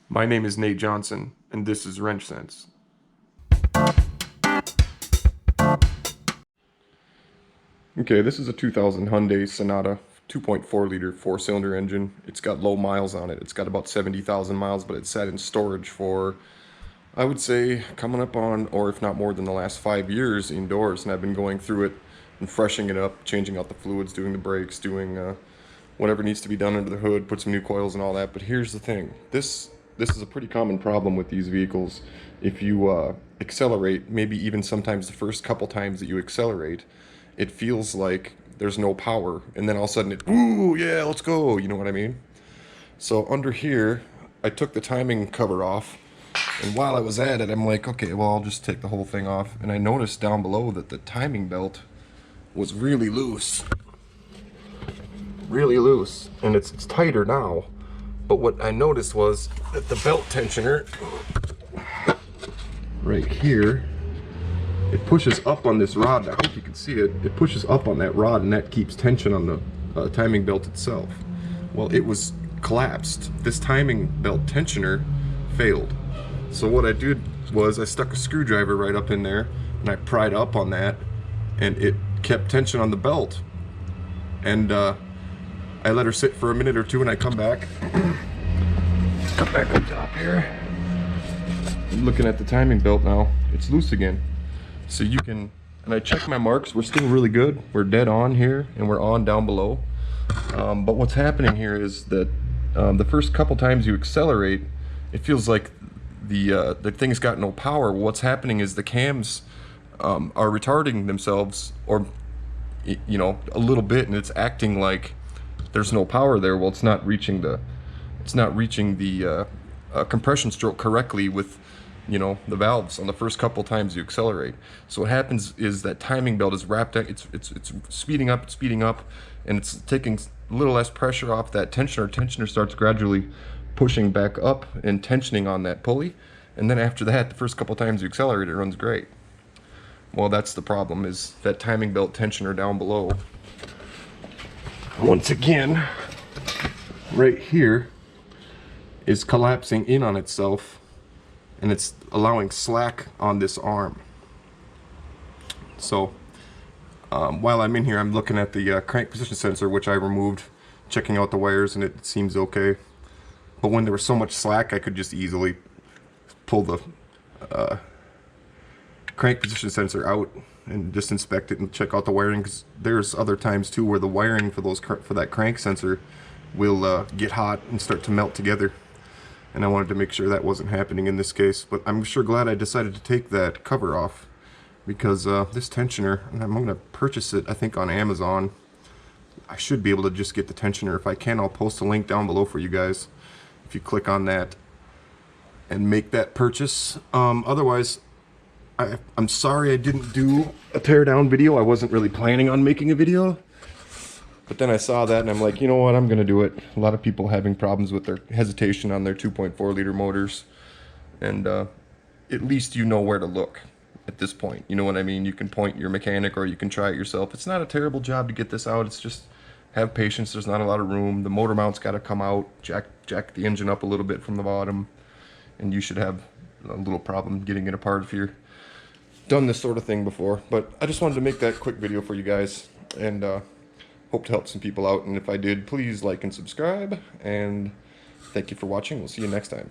My name is Nate Johnson, and this is Wrench Sense. Okay, this is a 2000 Hyundai Sonata 2.4 liter 4-cylinder engine. It's got low miles on it. It's got about 70,000 miles, but it's sat in storage for, I would say, coming up on, or if not more than the last 5 years indoors. And I've been going through it and freshening it up, changing out the fluids, doing the brakes, doing whatever needs to be done under the hood, put some new coils and all that. But here's the thing. This is a pretty common problem with these vehicles. If you accelerate, maybe even sometimes the first couple times that you accelerate, it feels like there's no power, and then all of a sudden ooh, yeah, let's go, you know what I mean? So under here, I took the timing cover off, and while I was at it, I'm like, okay, well, I'll just take the whole thing off, and I noticed down below that the timing belt was really loose. Really loose, and it's tighter now. But what I noticed was that the belt tensioner right here, it pushes up on this rod. I hope you can see it. It pushes up on that rod, and that keeps tension on the timing belt itself. Well, it was collapsed. This timing belt tensioner failed. So what I did was I stuck a screwdriver right up in there, and I pried up on that, and it kept tension on the belt. And I let her sit for a minute or two, and I come back up top here. I'm looking at the timing belt now. It's loose again. So you can, and I checked my marks. We're still really good. We're dead on here, and we're on down below. But what's happening here is that the first couple times you accelerate, it feels like the thing's got no power. What's happening is the cams are retarding themselves, or you know, a little bit, and it's acting like there's no power there. Well, it's not reaching the compression stroke correctly with, you know, the valves on the first couple times you accelerate. So what happens is that timing belt is wrapped up, it's speeding up, and it's taking a little less pressure off that tensioner. Tensioner starts gradually pushing back up and tensioning on that pulley, and then after that, the first couple times you accelerate, it runs great. Well, that's the problem, is that timing belt tensioner down below. Once again, right here is collapsing in on itself, and it's allowing slack on this arm. So while I'm in here, I'm looking at the crank position sensor, which I removed, checking out the wires, and it seems okay. But when there was so much slack, I could just easily pull the crank position sensor out and just inspect it and check out the wiring, because there's other times too where the wiring for that crank sensor will get hot and start to melt together, and I wanted to make sure that wasn't happening in this case. But I'm sure glad I decided to take that cover off, because this tensioner, and I'm going to purchase it I think on Amazon. I should be able to just get the tensioner. If I can, I'll post a link down below for you guys if you click on that and make that purchase. Otherwise, I'm sorry I didn't do a teardown video. I wasn't really planning on making a video, but then I saw that and I'm like, you know what, I'm gonna do it. A lot of people having problems with their hesitation on their 2.4 liter motors, and at least you know where to look at this point. You know what I mean? You can point your mechanic, or you can try it yourself. It's not a terrible job to get this out. It's just have patience. There's not a lot of room. The motor mount's got to come out. Jack the engine up a little bit from the bottom, and you should have a little problem getting it apart if you're done this sort of thing before. But I just wanted to make that quick video for you guys, and hope to help some people out. And if I did, please like and subscribe, and thank you for watching. We'll see you next time.